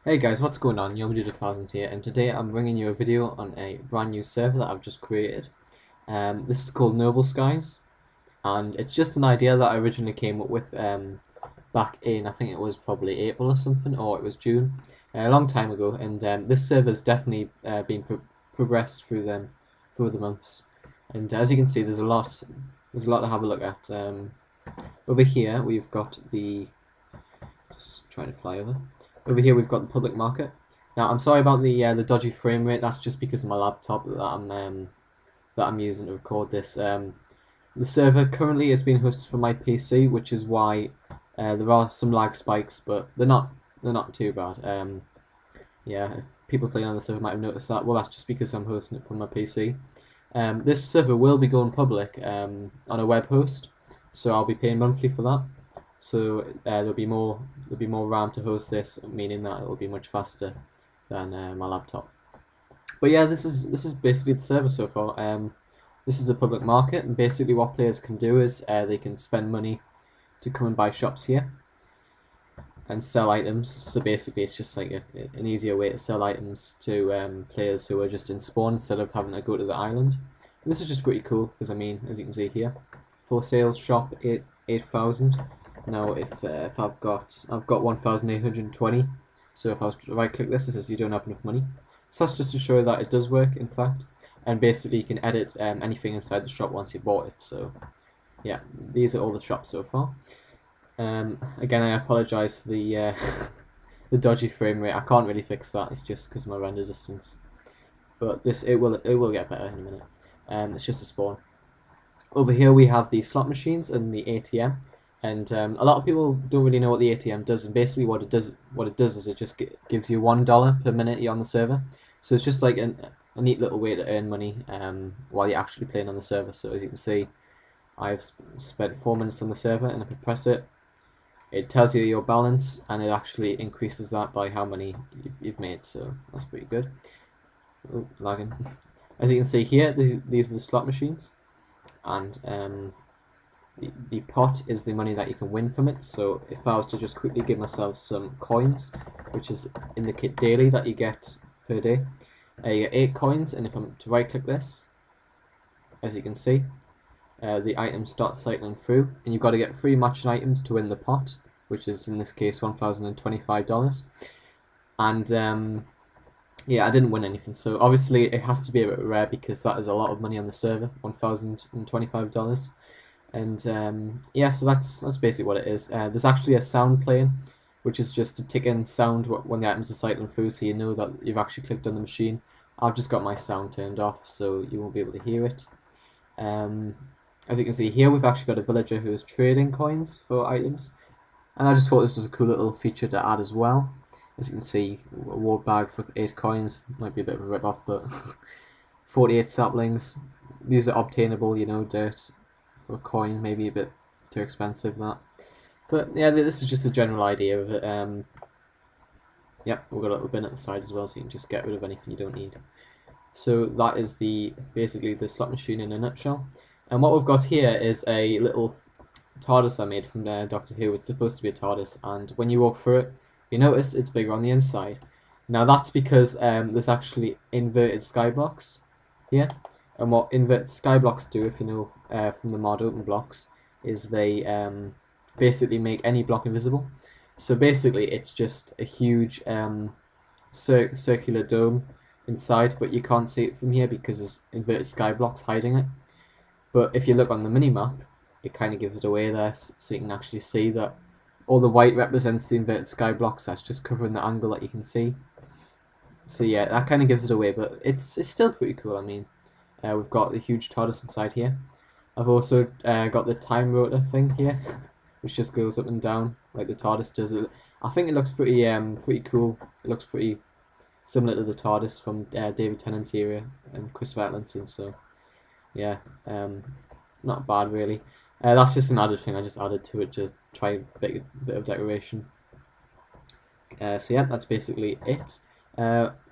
Hey guys, what's going on? Youngdude1000 here, and today I'm bringing you a video on a brand new server that I've just created. This is called Noble Skies, and it's just an idea that I originally came up with back in, I think it was probably April or something, or it was June, a long time ago. And this server's definitely been progressed through the months. And as you can see, there's a lot to have a look at. Over here we've got just trying to fly over. Over here we've got the public market. Now I'm sorry about the dodgy frame rate. That's just because of my laptop that I'm using to record this. The server currently is being hosted from my PC, which is why there are some lag spikes, but they're not too bad. Yeah, if people playing on the server might have noticed that. Well, that's just because I'm hosting it from my PC. This server will be going public on a web host, so I'll be paying monthly for that. So there'll be more RAM to host this, meaning that it will be much faster than my laptop. But yeah, this is basically the server so far. This is a public market, and basically what players can do is they can spend money to come and buy shops here and sell items. So basically it's just like an easier way to sell items to players who are just in spawn instead of having to go to the island. And this is just pretty cool because, I mean, as you can see here, for sale shop 8,000. Now if I've got 1,820, so if I was to right click this, it says you don't have enough money. So that's just to show that it does work, in fact, and basically you can edit anything inside the shop once you bought it. So yeah, these are all the shops so far. Again, I apologise for the the dodgy frame rate. I can't really fix that. It's just because of my render distance. But it will get better in a minute. It's just a spawn. Over here we have the slot machines and the ATM, and a lot of people don't really know what the ATM does. And basically, what it does is it just gives you $1 per minute you're on the server. So it's just like a neat little way to earn money while you're actually playing on the server. So as you can see, I've spent 4 minutes on the server, and if I press it, it tells you your balance, and it actually increases that by how many you've made. So that's pretty good. Oh, lagging. As you can see here, these are the slot machines, and the pot is the money that you can win from it. So if I was to just quickly give myself some coins, which is in the kit daily that you get per day, you get 8 coins, and if I'm to right click this, as you can see, the items start cycling through, and you've got to get 3 matching items to win the pot, which is in this case $1,025. And yeah, I didn't win anything, so obviously it has to be a bit rare because that is a lot of money on the server, $1,025. And yeah, so that's basically what it is. There's actually a sound playing, which is just a tick-in sound when the items are cycling through, so you know that you've actually clicked on the machine. I've just got my sound turned off, so you won't be able to hear it. As you can see here, we've actually got a villager who is trading coins for items, and I just thought this was a cool little feature to add as well. As you can see, a ward bag for 8 coins, might be a bit of a rip-off, but 48 saplings. These are obtainable, you know, dirt for a coin, maybe a bit too expensive that. But yeah, this is just a general idea of it. Yep, we've got a little bin at the side as well, so you can just get rid of anything you don't need. So that is basically the slot machine in a nutshell. And what we've got here is a little TARDIS I made from Doctor Who. It's supposed to be a TARDIS, and when you walk through it, you notice it's bigger on the inside. Now that's because there's actually inverted skyblocks here. And what inverted skyblocks do, if you know from the mod open blocks, is they basically make any block invisible. So basically it's just a huge circular dome inside, but you can't see it from here because there's inverted skyblocks hiding it. But if you look on the minimap, it kind of gives it away there, so you can actually see that all the white represents the inverted skyblocks. That's just covering the angle that you can see. So yeah, that kind of gives it away, but it's still pretty cool. I mean, we've got the huge TARDIS inside here. I've also got the time rotor thing here, which just goes up and down like the TARDIS does. I think it looks pretty cool. It looks pretty similar to the TARDIS from David Tennant's era and Chris Atlinson. So yeah, not bad really. That's just an added thing I just added to it to try a bit of decoration. So yeah, that's basically it.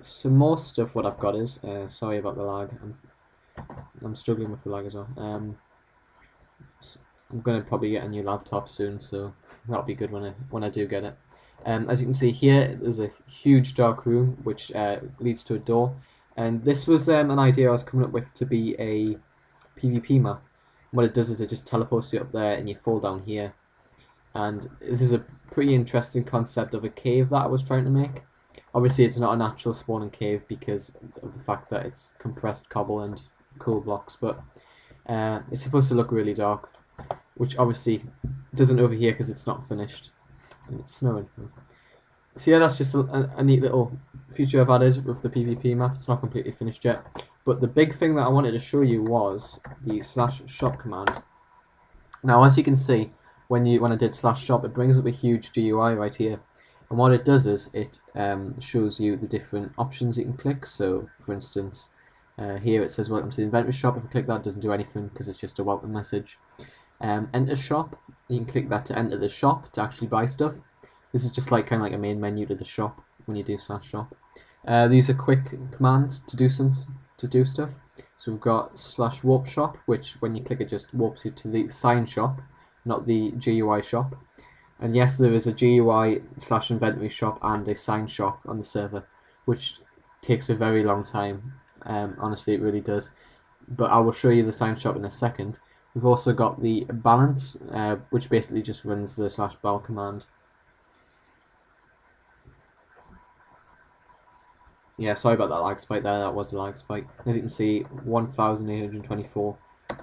Some more stuff. What I've got is sorry about the lag. I'm struggling with the lag as well. I'm gonna probably get a new laptop soon, so that'll be good when I do get it. As you can see here, there's a huge dark room which leads to a door, and this was an idea I was coming up with to be a PvP map. What it does is it just teleports you up there and you fall down here. And this is a pretty interesting concept of a cave that I was trying to make. Obviously it's not a natural spawning cave because of the fact that it's compressed cobble and coal blocks, but it's supposed to look really dark, which obviously doesn't over here because it's not finished and it's snowing. So yeah, that's just a neat little feature I've added with the PvP map. It's not completely finished yet, but the big thing that I wanted to show you was the /shop command. Now, as you can see, when I did /shop, it brings up a huge GUI right here, and what it does is it shows you the different options you can click. So, for instance, here it says welcome to the inventory shop. If I click that, it doesn't do anything because it's just a welcome message. Enter shop, you can click that to enter the shop to actually buy stuff. This is just like kind of like a main menu to the shop when you do /shop. These are quick commands to do stuff. So we've got /warp shop, which when you click it just warps you to the sign shop, not the GUI shop. And yes, there is a GUI /inventory shop and a sign shop on the server, which takes a very long time. Honestly, it really does. But I will show you the sign shop in a second. We've also got the balance, which basically just runs the /bal command. Yeah, sorry about that lag spike there, that was a lag spike. As you can see, 1,824.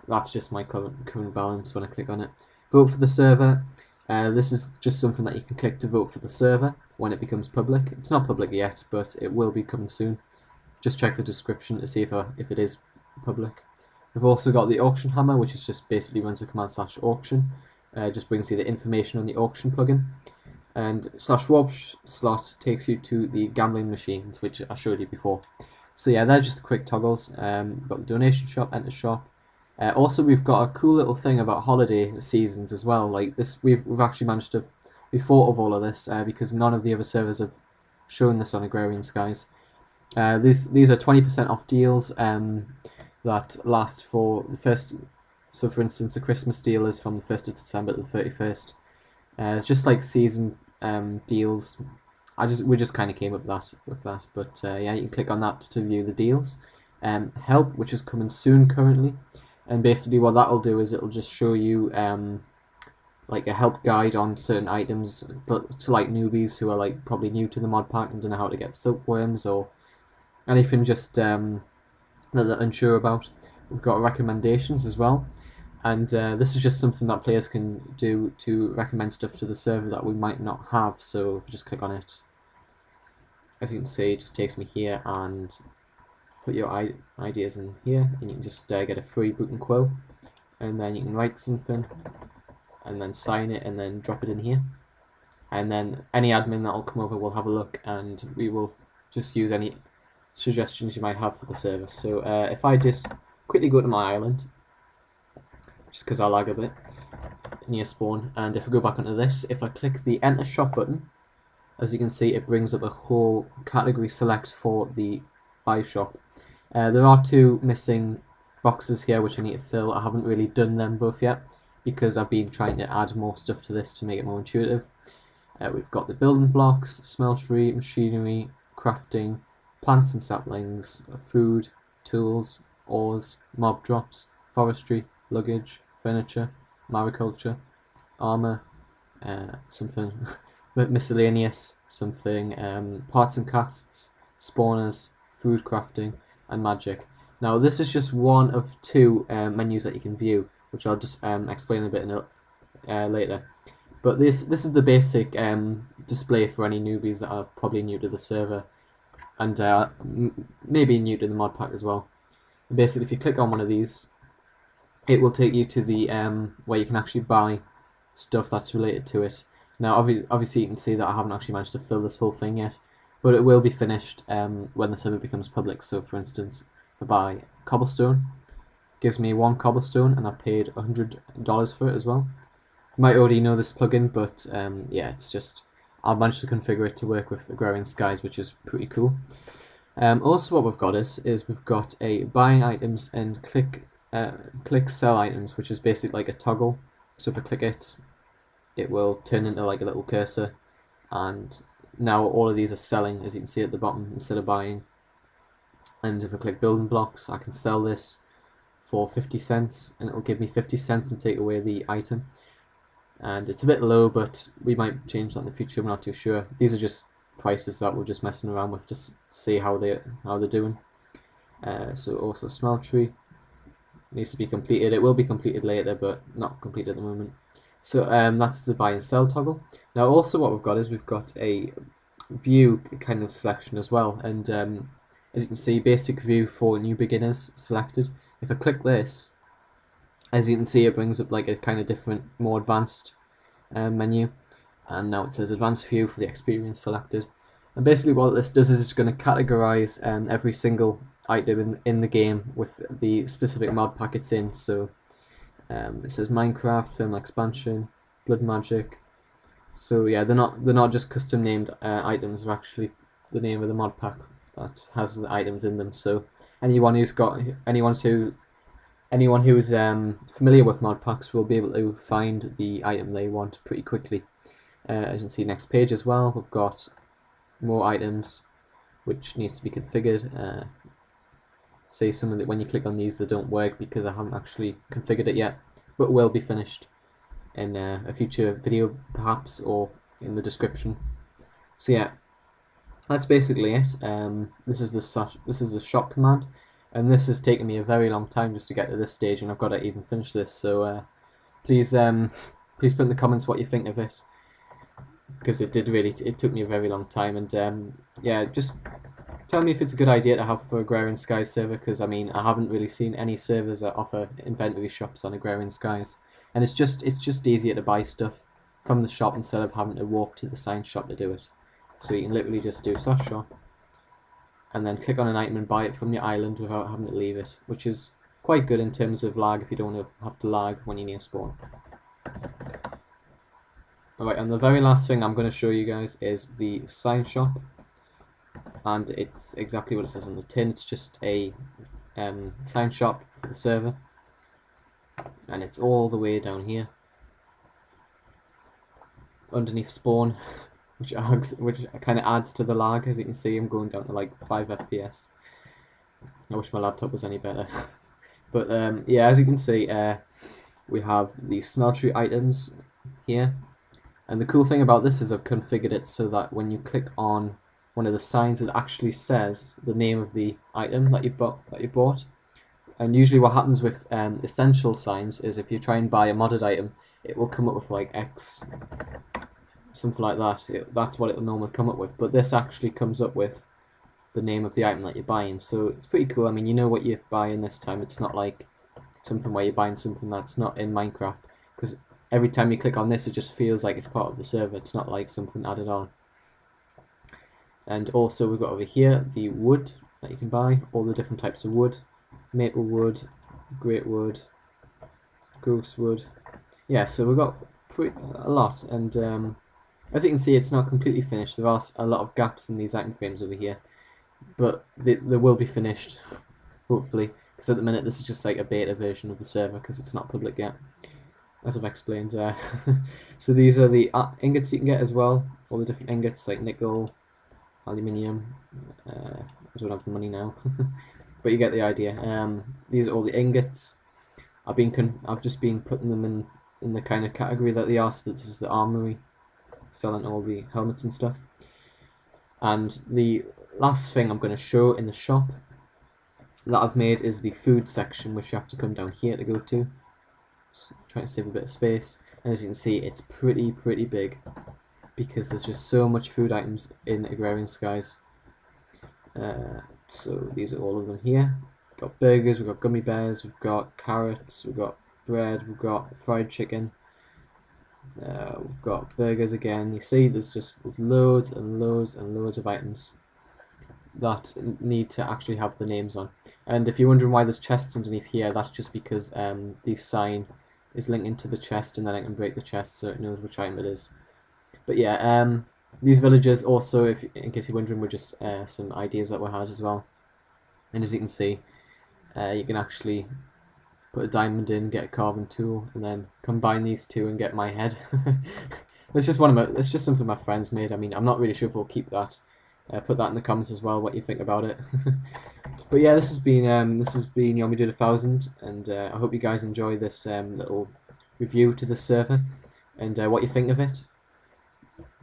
That's just my current balance when I click on it. Vote for the server. This is just something that you can click to vote for the server when it becomes public. It's not public yet, but it will be coming soon. Just check the description to see if it is public. We've also got the auction hammer, which is just basically runs the command /auction. Just brings you the information on the auction plugin. And /warp slot takes you to the gambling machines, which I showed you before. So yeah, they're just quick toggles. We've got the donation shop, enter shop. Also, we've got a cool little thing about holiday seasons as well. Like this, we've actually managed to we thought of all of this because none of the other servers have shown this on Agrarian Skies. These are 20% off deals that last for the first. So, for instance, the Christmas deal is from the 1st of December to the 31st. It's just like season deals. We just kind of came up with that, but yeah, you can click on that to view the deals. Help, which is coming soon currently, and basically what that'll do is it'll just show you like a help guide on certain items to like newbies who are like probably new to the mod pack and don't know how to get silkworms or anything just that they're unsure about. We've got recommendations as well. And this is just something that players can do to recommend stuff to the server that we might not have. So if you just click on it, as you can see, it just takes me here and put your ideas in here, and you can just get a free boot and quill, and then you can write something, and then sign it, and then drop it in here, and then any admin that will come over will have a look, and we will just use any suggestions you might have for the server. So if I just quickly go to my island, just because I lag a bit near spawn, and if I go back onto this, if I click the enter shop button, as you can see, it brings up a whole category select for the buy shop. There are 2 missing boxes here which I need to fill. I haven't really done them both yet because I've been trying to add more stuff to this to make it more intuitive. We've got the building blocks, smeltery, machinery, crafting, plants and saplings, food, tools, ores, mob drops, forestry, luggage, furniture, mariculture, armor, something miscellaneous, something, parts and casts, spawners, food crafting, and magic. Now this is just one of 2 menus that you can view, which I'll just explain a bit later. But this is the basic display for any newbies that are probably new to the server, and maybe new to the mod pack as well. And basically, if you click on one of these, it will take you to the where you can actually buy stuff that's related to it. Now, obviously, you can see that I haven't actually managed to fill this whole thing yet, but it will be finished when the server becomes public. So, for instance, if I buy cobblestone, it gives me 1 cobblestone, and I paid $100 for it as well. You might already know this plugin, but yeah, it's just I've managed to configure it to work with Agrarian Skies, which is pretty cool. Also, what we've got is we've got a buying items and click sell items, which is basically like a toggle. So if I click it, it will turn into like a little cursor, and now all of these are selling, as you can see at the bottom, instead of buying. And if I click building blocks, I can sell this for 50 cents, and it'll give me 50 cents and take away the item. And it's a bit low, but we might change that in the future, I'm not too sure. These are just prices that we're just messing around with, just see how they're doing. So also smeltery needs to be completed. It will be completed later, but not completed at the moment. So that's the buy and sell toggle. Now also what we've got is we've got a view kind of selection as well, and as you can see, basic view for new beginners selected. If I click this, as you can see, it brings up like a kind of different, more advanced menu, and now it says advanced view for the experience selected. And basically what this does is it's going to categorize every single item in the game with the specific mod pack it's in. So it says Minecraft, Thermal Expansion, Blood Magic. So yeah, they're not just custom named items, they're actually the name of the mod pack that has the items in them. So anyone who's familiar with mod packs will be able to find the item they want pretty quickly. As you can see, next page as well, we've got more items which needs to be configured. Say some of it, when you click on these, they don't work because I haven't actually configured it yet, but will be finished in a future video perhaps, or in the description. So yeah, that's basically it. This is the shop command, and this has taken me a very long time just to get to this stage, and I've got to even finish this. So please put in the comments what you think of it, because it took me a very long time. And yeah, just tell me if it's a good idea to have for Agrarian Skies server, because I mean, I haven't really seen any servers that offer inventory shops on Agrarian Skies, and it's just easier to buy stuff from the shop instead of having to walk to the sign shop to do it. So you can literally just do /shop and then click on an item and buy it from your island without having to leave it, which is quite good in terms of lag if you don't want to have to lag when you're near spawn. Alright, and the very last thing I'm going to show you guys is the sign shop, and it's exactly what it says on the tin. It's just a sign shop for the server, and it's all the way down here underneath spawn, which kind of adds to the lag. As you can see, I'm going down to like 5 FPS. I wish my laptop was any better. But yeah, as you can see, we have the smeltery items here, and the cool thing about this is I've configured it so that when you click on one of the signs, it actually says the name of the item that you've bought. And usually what happens with essential signs is if you try and buy a modded item, it will come up with like X, something like that. That's what it'll normally come up with, but this actually comes up with the name of the item that you're buying, so it's pretty cool. I mean, you know what you're buying this time. It's not like something where you're buying something that's not in Minecraft, because every time you click on this, it just feels like it's part of the server. It's not like something added on. And also we've got over here the wood that you can buy, all the different types of wood: maple wood, great wood, ghost wood. Yeah, so we've got a lot, and as you can see, it's not completely finished. There are a lot of gaps in these item frames over here, but they will be finished, hopefully, because at the minute this is just like a beta version of the server because it's not public yet, as I've explained. So these are the ingots you can get as well, all the different ingots like nickel, aluminium. I don't have the money now, but you get the idea. These are all the ingots. I've just been putting them in the kind of category that they are. So this is the armory, selling all the helmets and stuff. And the last thing I'm going to show in the shop that I've made is the food section, which you have to come down here to go to. So trying to save a bit of space, and as you can see, it's pretty big because there's just so much food items in Agrarian Skies. So these are all of them here. We've got burgers, we've got gummy bears, we've got carrots, we've got bread, we've got fried chicken. We've got burgers again. You see, there's loads and loads and loads of items that need to actually have the names on. And if you're wondering why there's chests underneath here, that's just because the sign is linked into the chest, and then I can break the chest so it knows which item it is. But yeah, these villagers also, in case you're wondering, were just some ideas that were had as well. And as you can see, you can actually put a diamond in, get a carving tool, and then combine these two and get my head. It's just it's just something my friends made. I mean, I'm not really sure if we'll keep that. Put that in the comments as well, what you think about it. But yeah, this has been Yomi Did 1000, and I hope you guys enjoy this little review to the server and what you think of it.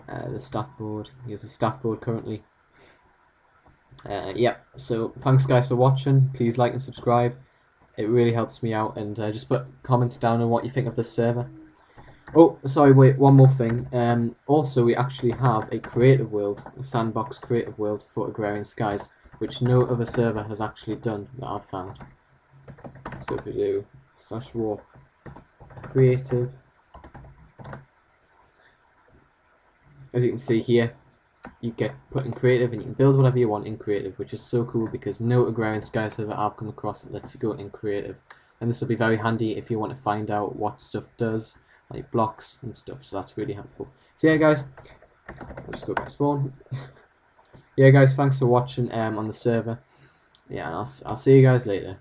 The staff board. Here's the staff board currently. Yeah, so thanks guys for watching. Please like and subscribe. It really helps me out, and just put comments down on what you think of this server. Oh, sorry, wait, one more thing. Also, we actually have a creative world, a sandbox creative world for Agrarian Skies, which no other server has actually done that I've found. So if we do /warp creative, as you can see here, you get put in creative and you can build whatever you want in creative, which is so cool because no Agrarian Sky server I've come across that lets you go in creative. And this will be very handy if you want to find out what stuff does, like blocks and stuff, so that's really helpful. So yeah guys, I'll just go back to spawn. Yeah guys, thanks for watching on the server. Yeah, and I'll see you guys later.